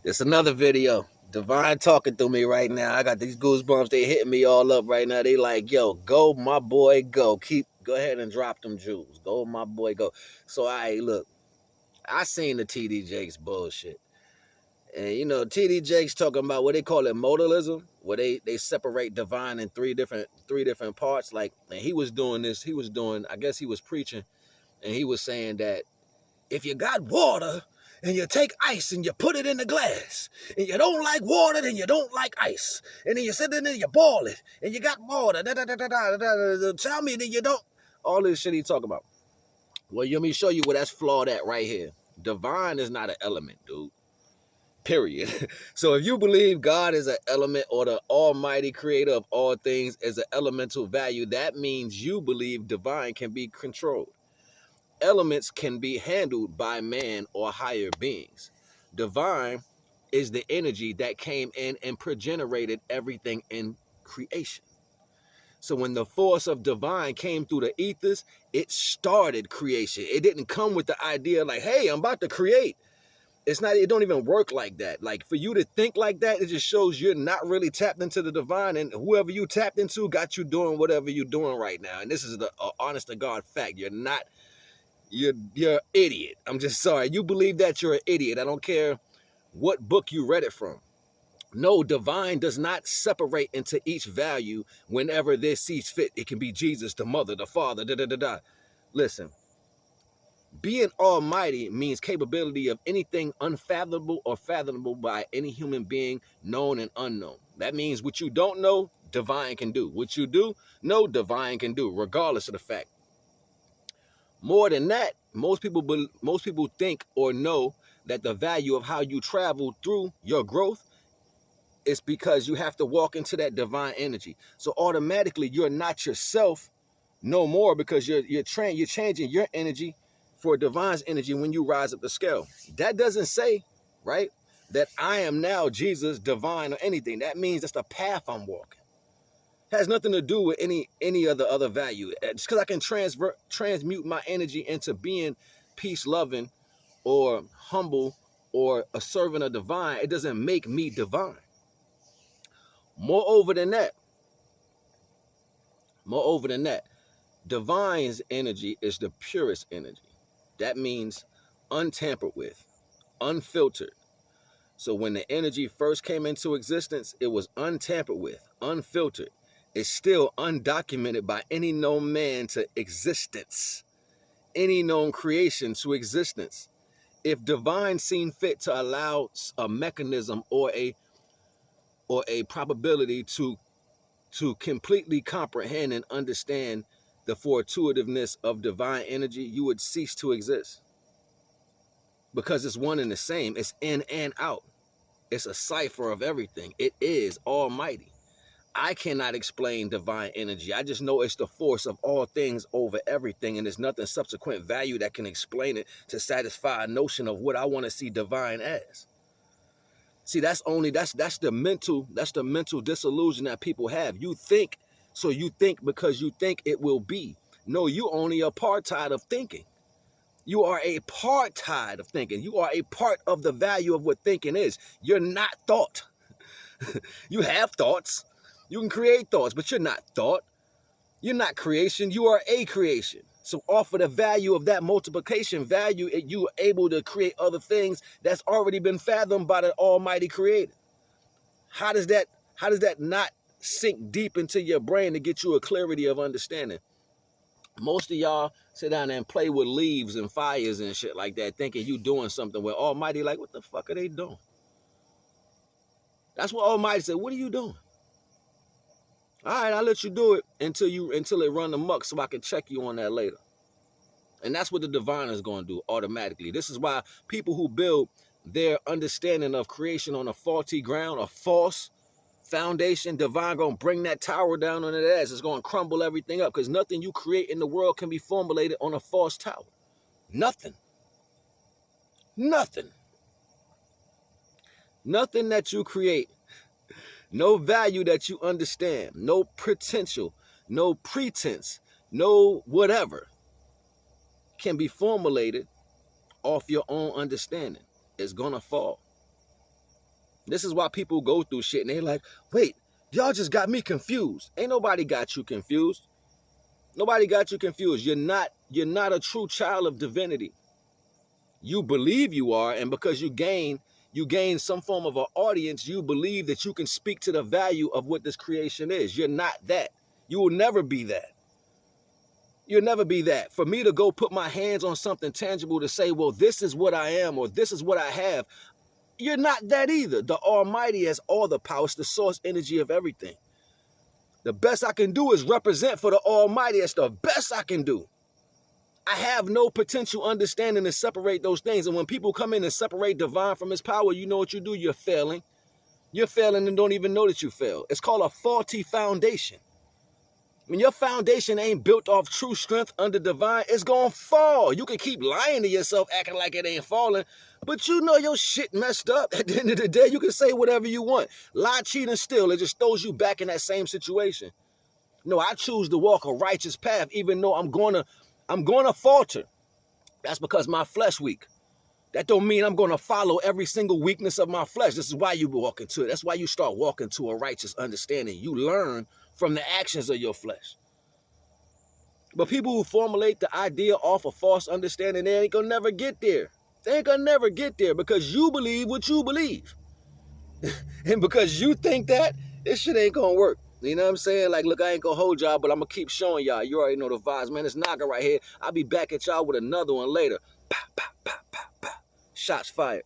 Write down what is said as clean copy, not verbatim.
It's another video. Divine talking through me right now. I got these goosebumps. They hitting me all up right now. They like, yo, go, my boy, go. Go ahead and drop them jewels. Go, my boy, go. So, look, I seen the TD Jakes bullshit. And, TD Jakes talking about what they call it modalism, where they separate divine in three different parts. Like, and he was doing this. I guess he was preaching, and he was saying that if you got water and you take ice and you put it in the glass and you don't like water, then you don't like ice. And then you sit in there and you boil it and you got water. Tell me that you don't. All this shit he talking about. Well, let me show you where that's flawed at right here. Divine is not an element, dude. Period. So if you believe God is an element or the almighty creator of all things is an elemental value, that means you believe divine can be controlled. Elements can be handled by man or higher beings. Divine is the energy that came in and progenerated everything in creation. So when the force of divine came through the ethers, it started creation. It didn't come with the idea like, hey, I'm about to create. It don't even work like that. Like, for you to think like that, it just shows you're not really tapped into the divine, and whoever you tapped into got you doing whatever you're doing right now. And this is the honest to God fact. You're an idiot. I'm just sorry. You believe that, you're an idiot. I don't care what book you read it from. No, divine does not separate into each value whenever this sees fit. It can be Jesus, the mother, the father, Listen, being almighty means capability of anything unfathomable or fathomable by any human being, known and unknown. That means what you don't know, divine can do. What you do, no, divine can do, regardless of the fact. More than that, most people think or know that the value of how you travel through your growth is because you have to walk into that divine energy. So automatically you're not yourself no more, because you're changing your energy for divine's energy when you rise up the scale. That doesn't say, right, that I am now Jesus, divine, or anything. That means that's the path I'm walking. Has nothing to do with any other value. Just because I can transmute my energy into being peace loving or humble or a servant of divine, it doesn't make me divine. Moreover than that, divine's energy is the purest energy. That means untampered with, unfiltered. So when the energy first came into existence, it was untampered with, unfiltered. It's still undocumented by any known man to existence, any known creation to existence. If divine seen fit to allow a mechanism or a probability to completely comprehend and understand the fortuitiveness of divine energy, you would cease to exist. Because it's one and the same. It's in and out. It's a cipher of everything. It is almighty. I cannot explain divine energy. I just know it's the force of all things over everything, and there's nothing subsequent value that can explain it to satisfy a notion of what I want to see divine as. See, that's the mental disillusion that people have. You think because you think it will be. No, you only a apartheid of thinking. You are a apartheid of thinking. You are a part of the value of what thinking is. You're not thought. You have thoughts. You can create thoughts, but you're not thought. You're not creation. You are a creation. So off of the value of that multiplication value, you are able to create other things that's already been fathomed by the almighty creator. How does that not sink deep into your brain to get you a clarity of understanding? Most of y'all sit down and play with leaves and fires and shit like that, thinking you doing something where almighty like, what the fuck are they doing? That's what almighty said. What are you doing? All right, I'll let you do it until it run amok so I can check you on that later. And that's what the divine is going to do automatically. This is why people who build their understanding of creation on a faulty ground, a false foundation, divine going to bring that tower down on their ass. It's going to crumble everything up, because nothing you create in the world can be formulated on a false tower. Nothing. Nothing. Nothing that you create. No value that you understand, no potential, no pretense, no whatever can be formulated off your own understanding. It's gonna fall. This is why people go through shit and they're like, wait, y'all just got me confused. Ain't nobody got you confused. Nobody got you confused. You're not a true child of divinity. You believe you are, and because you gain some form of an audience, you believe that you can speak to the value of what this creation is. You're not that. You will never be that. You'll never be that. For me to go put my hands on something tangible to say, well, this is what I am or this is what I have, you're not that either. The Almighty has all the power. It's the source energy of everything. The best I can do is represent for the Almighty. That's the best I can do. I have no potential understanding to separate those things. And when people come in and separate divine from his power, you know what you do? You're failing. You're failing and don't even know that you fail. It's called a faulty foundation. When your foundation ain't built off true strength under divine, it's going to fall. You can keep lying to yourself, acting like it ain't falling, but you know your shit messed up. At the end of the day, you can say whatever you want. Lie, cheat, and steal. It just throws you back in that same situation. No, I choose to walk a righteous path, even though I'm going to falter. That's because my flesh weak. That don't mean I'm going to follow every single weakness of my flesh. This is why you walk into it. That's why you start walking to a righteous understanding. You learn from the actions of your flesh. But people who formulate the idea off of false understanding, they ain't gonna never get there. They ain't gonna never get there because you believe what you believe. And because you think that, this shit ain't gonna work. You know what I'm saying? Like, look, I ain't gonna hold y'all, but I'm gonna keep showing y'all. You already know the vibes, man. It's NAGA right here. I'll be back at y'all with another one later. Pow, pow, pow, pow, pow. Shots fired.